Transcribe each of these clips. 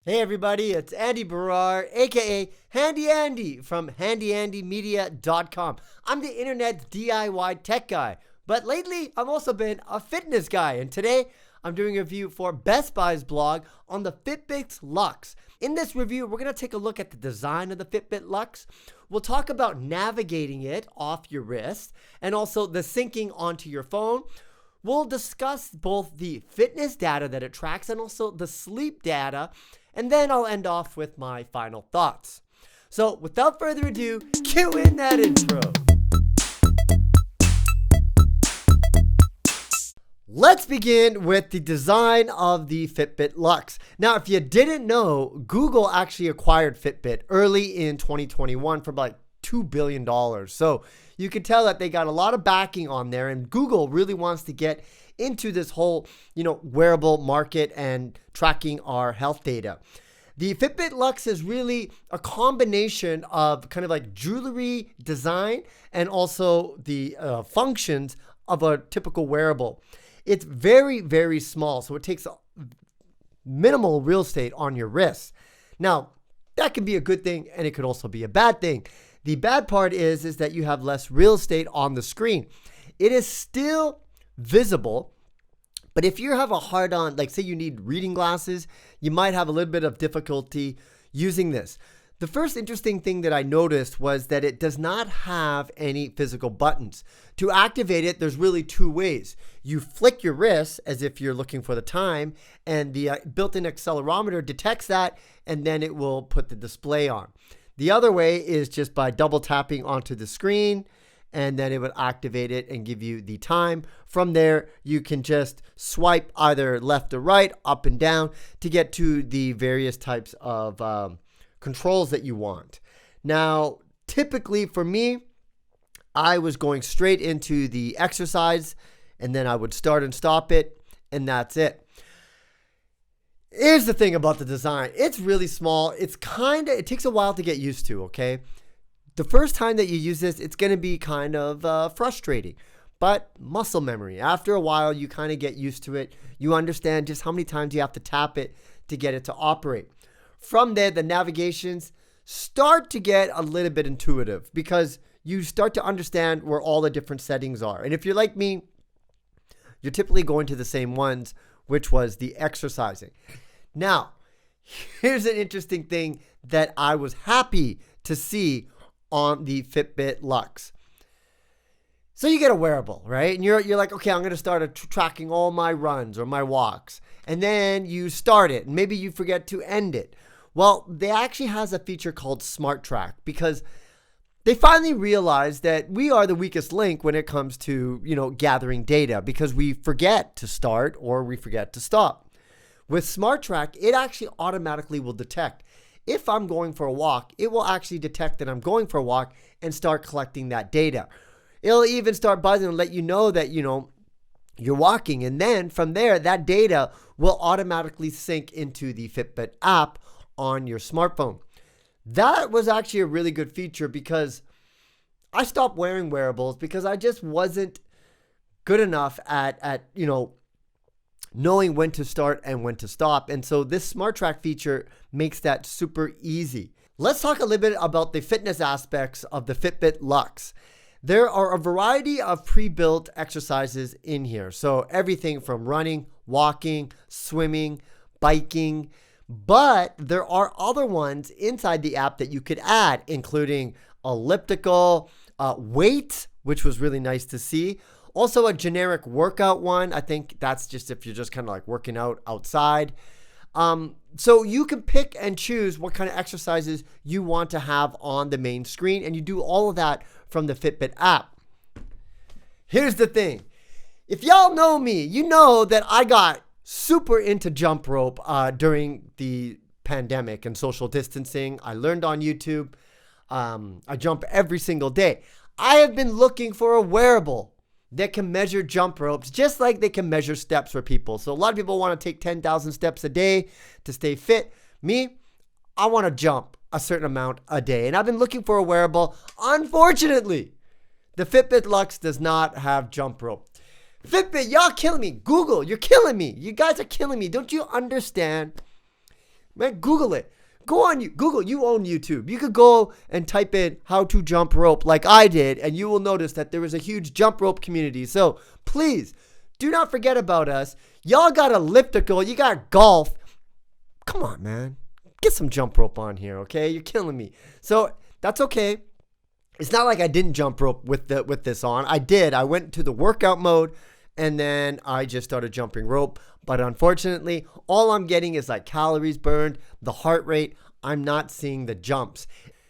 Hey everybody, it's Andy Barrar, aka Handy Andy from handyandymedia.com. I'm the internet DIY tech guy, but lately I've also been a fitness guy, and today I'm doing a review for Best Buy's blog on the Fitbit Luxe. In this review, we're going to take a look at the design of the Fitbit Luxe. We'll talk about navigating it off your wrist and also the syncing onto your phone. We'll discuss both the fitness data that it tracks and also the sleep data. And then I'll end off with my final thoughts. So without further ado, cue in that intro. Let's begin with the design of the Fitbit Luxe. Now, if you didn't know, Google actually acquired Fitbit early in 2021 for about $2 billion. So you can tell that they got a lot of backing on there, and Google really wants to get into this whole, wearable market and tracking our health data. The Fitbit Luxe is really a combination of kind of like jewelry design and also the functions of a typical wearable. It's very, very small, so it takes minimal real estate on your wrist. Now, that can be a good thing, and it could also be a bad thing. The bad part is that you have less real estate on the screen. It is still visible, but if you have a hard on, like say you need reading glasses, you might have a little bit of difficulty using this. The first interesting thing that I noticed was that it does not have any physical buttons. To activate it, there's really two ways. You flick your wrist as if you're looking for the time, and the built-in accelerometer detects that, and then it will put the display on. The other way is just by double tapping onto the screen, and then it would activate it and give you the time. From there, you can just swipe either left or right, up and down to get to the various types of controls that you want. Now, typically for me, I was going straight into the exercise, and then I would start and stop it, and that's it. Here's the thing about the design. It's really small. It takes a while to get used to, okay? The first time that you use this, it's going to be kind of frustrating, but muscle memory. After a while, you kind of get used to it. You understand just how many times you have to tap it to get it to operate. From there, the navigations start to get a little bit intuitive because you start to understand where all the different settings are. And if you're like me, you're typically going to the same ones, which was the exercising. Now, here's an interesting thing that I was happy to see on the Fitbit Luxe. So you get a wearable, right? And you're like, okay, I'm going to start tracking all my runs or my walks. And then you start it, and maybe you forget to end it. Well, they actually has a feature called Smart Track because they finally realized that we are the weakest link when it comes to, gathering data because we forget to start or we forget to stop. With Smart Track, it actually automatically will detect. If I'm going for a walk, it will actually detect that I'm going for a walk and start collecting that data. It'll even start buzzing and let you know that, you're walking. And then from there, that data will automatically sync into the Fitbit app on your smartphone. That was actually a really good feature because I stopped wearing wearables because I just wasn't good enough at knowing when to start and when to stop. And so this Smart Track feature makes that super easy. Let's talk a little bit about the fitness aspects of the Fitbit Luxe. There are a variety of pre-built exercises in here. So everything from running, walking, swimming, biking, but there are other ones inside the app that you could add, including elliptical, weight, which was really nice to see. Also a generic workout one. I think that's just if you're just kind of like working out outside. So you can pick and choose what kind of exercises you want to have on the main screen, and you do all of that from the Fitbit app. Here's the thing. If y'all know me, you know that I got super into jump rope during the pandemic and social distancing. I learned on YouTube. I jump every single day. I have been looking for a wearable that can measure jump ropes just like they can measure steps for people. So a lot of people want to take 10,000 steps a day to stay fit. Me, I want to jump a certain amount a day. And I've been looking for a wearable. Unfortunately, the Fitbit Luxe does not have jump rope. Fitbit, y'all killing me. Google, you're killing me. You guys are killing me. Don't you understand? Man, Google it. Go on Google, you own YouTube. You could go and type in how to jump rope like I did, and you will notice that there is a huge jump rope community. So please do not forget about us. Y'all got elliptical, you got golf. Come on, man. Get some jump rope on here, okay? You're killing me. So that's okay. It's not like I didn't jump rope with this on. I did. I went to the workout mode, and then I just started jumping rope. But unfortunately, all I'm getting is like calories burned, the heart rate. I'm not seeing the jumps.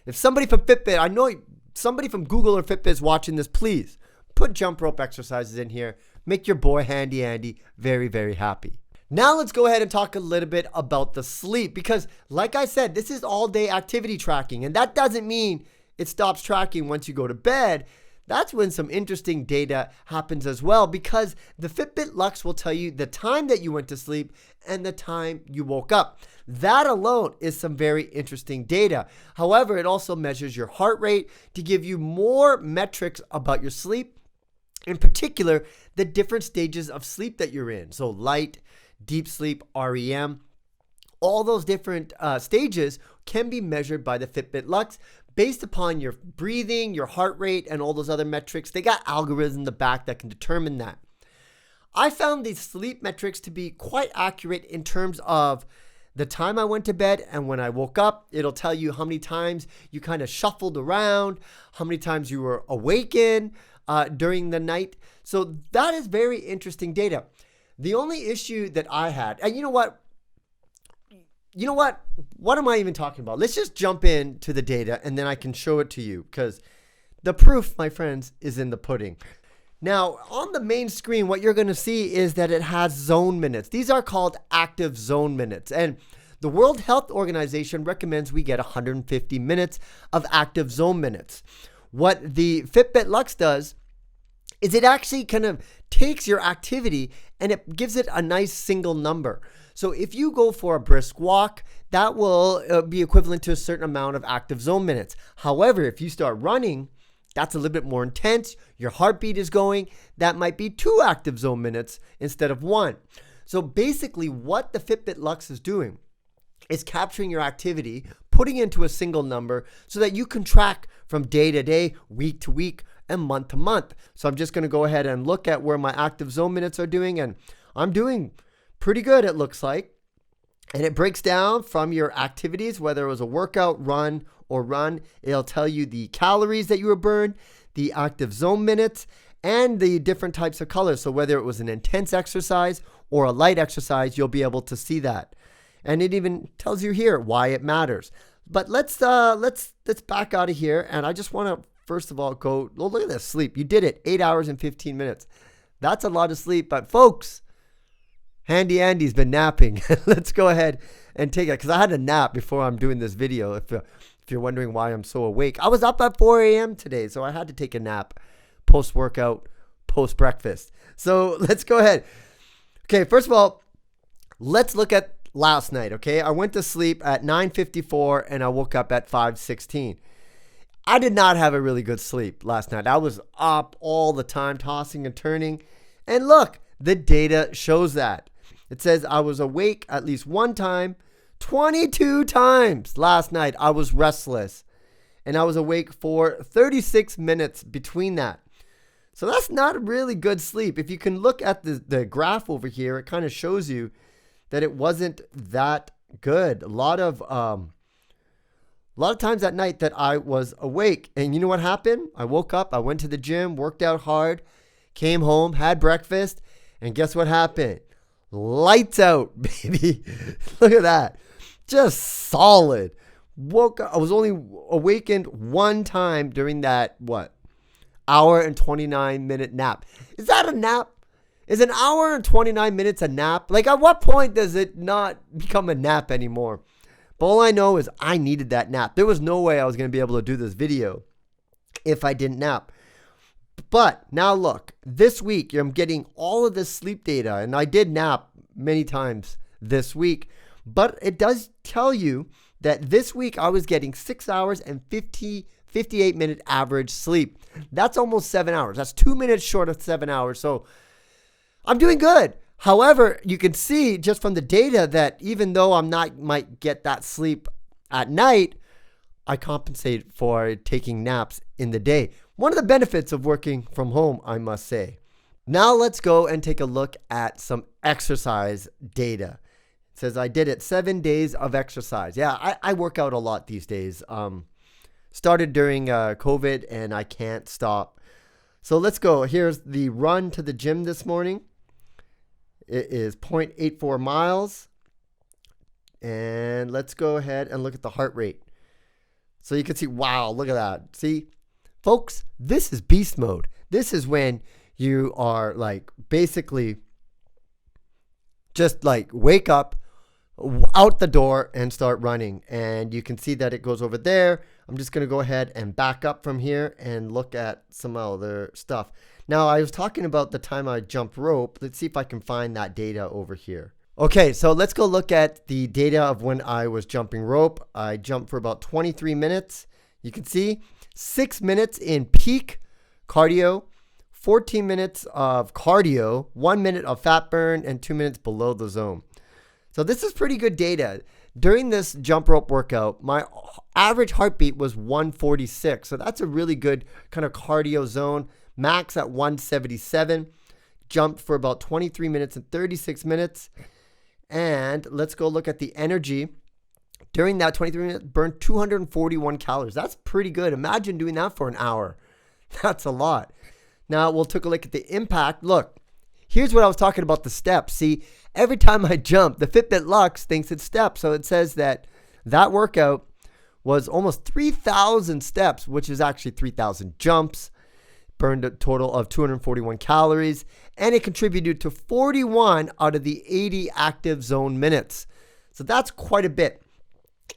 If somebody from Fitbit, I know somebody from Google or Fitbit is watching this, please put jump rope exercises in here. Make your boy Handy Andy very, very happy. Now let's go ahead and talk a little bit about the sleep, because like I said, this is all day activity tracking, and that doesn't mean it stops tracking once you go to bed. That's when some interesting data happens as well, because the Fitbit Luxe will tell you the time that you went to sleep and the time you woke up. That alone is some very interesting data. However, it also measures your heart rate to give you more metrics about your sleep, in particular, the different stages of sleep that you're in. So light, deep sleep, REM, all those different stages can be measured by the Fitbit Luxe based upon your breathing, your heart rate, and all those other metrics. They got algorithms in the back that can determine that. I found these sleep metrics to be quite accurate in terms of the time I went to bed and when I woke up. It'll tell you how many times you kind of shuffled around, how many times you were awakened during the night. So that is very interesting data. The only issue that I had, and you know what? What am I even talking about? Let's just jump into the data and then I can show it to you, because the proof, my friends, is in the pudding. Now, on the main screen, what you're going to see is that it has zone minutes. These are called active zone minutes. And the World Health Organization recommends we get 150 minutes of active zone minutes. What the Fitbit Luxe does is it actually kind of takes your activity and it gives it a nice single number. So if you go for a brisk walk, that will be equivalent to a certain amount of active zone minutes. However, if you start running, that's a little bit more intense. Your heartbeat is going. That might be 2 active zone minutes instead of 1. So basically what the Fitbit Luxe is doing is capturing your activity, putting it into a single number so that you can track from day to day, week to week, and month to month. So I'm just going to go ahead and look at where my active zone minutes are doing, and I'm doing pretty good, it looks like. And it breaks down from your activities, whether it was a workout, run, or run. It'll tell you the calories that you were burned, the active zone minutes, and the different types of colors. So whether it was an intense exercise or a light exercise, you'll be able to see that. And it even tells you here why it matters. But let's back out of here. And I just want to first of all go, oh, look at this sleep. You did it, 8 hours and 15 minutes. That's a lot of sleep. But folks, Handy Andy's been napping. Let's go ahead and take it, because I had a nap before I'm doing this video. If you're wondering why I'm so awake, I was up at 4 a.m. today, so I had to take a nap post-workout, post-breakfast. So let's go ahead. Okay, first of all, let's look at last night, okay? I went to sleep at 9:54 and I woke up at 5:16. I did not have a really good sleep last night. I was up all the time, tossing and turning. And look, the data shows that. It says I was awake at least one time, 22 times last night. I was restless. And I was awake for 36 minutes between that. So that's not really good sleep. If you can look at the graph over here, it kind of shows you that it wasn't that good. A lot of times at night that I was awake. And you know what happened? I woke up, I went to the gym, worked out hard, came home, had breakfast, and guess what happened? Lights out, baby. Look at that. Just solid. Woke up. I was only awakened one time during that, hour and 29 minute nap. Is that a nap? Is an hour and 29 minutes a nap? Like, at what point does it not become a nap anymore? But all I know is I needed that nap. There was no way I was going to be able to do this video if I didn't nap. But now look, this week I'm getting all of this sleep data, and I did nap many times this week, but it does tell you that this week I was getting 6 hours and 58 minute average sleep. That's almost 7 hours. That's 2 minutes short of 7 hours. So I'm doing good. However, you can see just from the data that even though might get that sleep at night, I compensate for taking naps in the day. One of the benefits of working from home, I must say. Now let's go and take a look at some exercise data. It says I did it 7 days of exercise. Yeah, I work out a lot these days. Started during COVID and I can't stop. So let's go. Here's the run to the gym this morning. It is 0.84 miles. And let's go ahead and look at the heart rate. So you can see, wow, look at that. See, folks, this is beast mode. This is when you are like basically just like wake up, out the door and start running. And you can see that it goes over there. I'm just going to go ahead and back up from here and look at some other stuff. Now, I was talking about the time I jumped rope. Let's see if I can find that data over here. Okay, so let's go look at the data of when I was jumping rope. I jumped for about 23 minutes. You can see 6 minutes in peak cardio, 14 minutes of cardio, 1 minute of fat burn, and 2 minutes below the zone. So this is pretty good data. During this jump rope workout, my average heartbeat was 146. So that's a really good kind of cardio zone. Max at 177. Jumped for about 23 minutes and 36 minutes. And let's go look at the energy. During that 23 minutes, burned 241 calories. That's pretty good. Imagine doing that for an hour. That's a lot. Now we'll take a look at the impact. Look, here's what I was talking about, the steps. See, every time I jump, the Fitbit Luxe thinks it's steps. So it says that workout was almost 3,000 steps, which is actually 3,000 jumps. Burned a total of 241 calories, and it contributed to 41 out of the 80 active zone minutes. So that's quite a bit.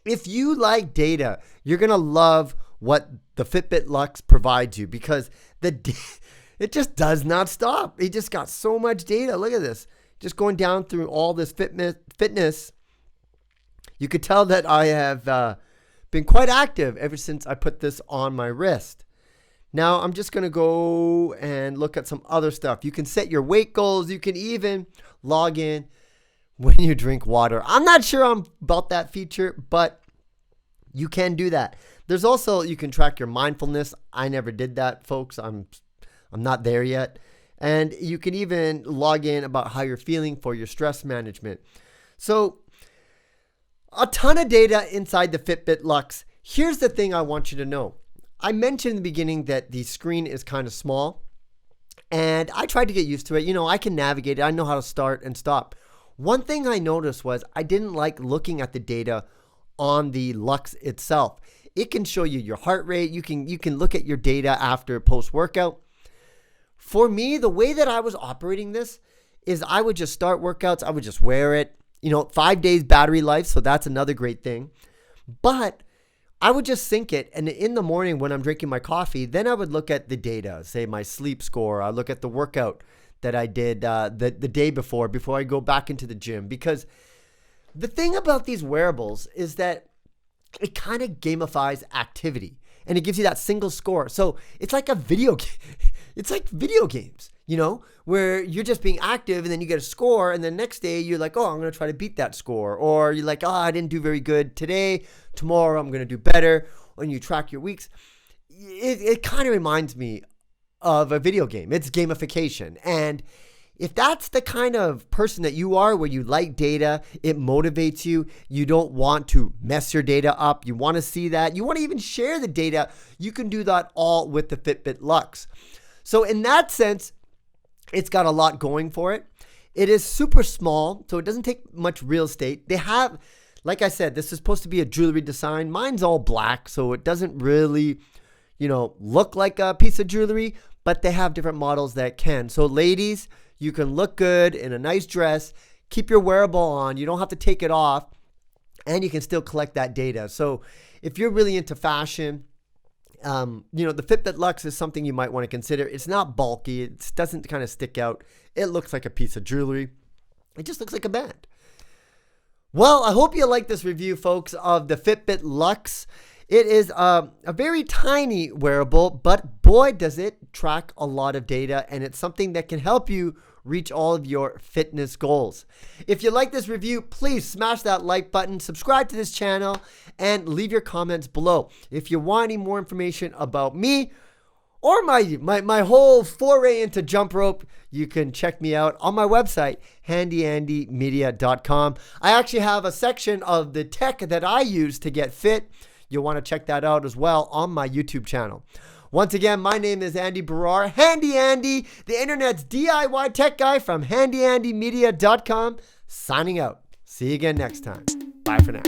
If you like data, you're going to love what the Fitbit Luxe provides you, because it just does not stop. It just got so much data. Look at this. Just going down through all this fitness. You could tell that I have been quite active ever since I put this on my wrist. Now, I'm just going to go and look at some other stuff. You can set your weight goals. You can even log in when you drink water. I'm not sure I'm about that feature, but you can do that. There's also, you can track your mindfulness. I never did that, folks. I'm not there yet. And you can even log in about how you're feeling for your stress management. So, a ton of data inside the Fitbit Luxe. Here's the thing I want you to know. I mentioned in the beginning that the screen is kind of small, and I tried to get used to it. You know, I can navigate it. I know how to start and stop. One thing I noticed was I didn't like looking at the data on the Luxe itself. It can show you your heart rate. You can look at your data after post-workout. For me, the way that I was operating this is I would just start workouts. I would just wear it. 5 days battery life, so that's another great thing. But I would just sync it, and in the morning when I'm drinking my coffee, then I would look at the data, say my sleep score. I look at the workout that I did the day before I go back into the gym. Because the thing about these wearables is that it kind of gamifies activity, and it gives you that single score. So it's like a video game. It's like video games, where you're just being active and then you get a score, and the next day you're like, oh, I'm going to try to beat that score. Or you're like, oh, I didn't do very good today. Tomorrow I'm going to do better. When you track your weeks, it kind of reminds me of a video game. It's gamification. And if that's the kind of person that you are, where you like data, it motivates you, you don't want to mess your data up, you want to see that, you want to even share the data, you can do that all with the Fitbit Luxe. So in that sense, it's got a lot going for it. It is super small, so it doesn't take much real estate. They have, like I said, this is supposed to be a jewelry design. Mine's all black, so it doesn't really, look like a piece of jewelry, but they have different models that can. So ladies, you can look good in a nice dress, keep your wearable on, you don't have to take it off, and you can still collect that data. So if you're really into fashion, the Fitbit Luxe is something you might want to consider. It's not bulky. It doesn't kind of stick out. It looks like a piece of jewelry. It just looks like a band. Well, I hope you like this review, folks, of the Fitbit Luxe. It is a very tiny wearable, but boy, does it track a lot of data, and it's something that can help you reach all of your fitness goals. If you like this review, please smash that like button, subscribe to this channel, and leave your comments below. If you want any more information about me or my whole foray into jump rope, you can check me out on my website, handyandymedia.com. I actually have a section of the tech that I use to get fit. You'll want to check that out as well on my YouTube channel. Once again, my name is Andy Barrar, Handy Andy, the internet's DIY tech guy from handyandymedia.com, signing out. See you again next time. Bye for now.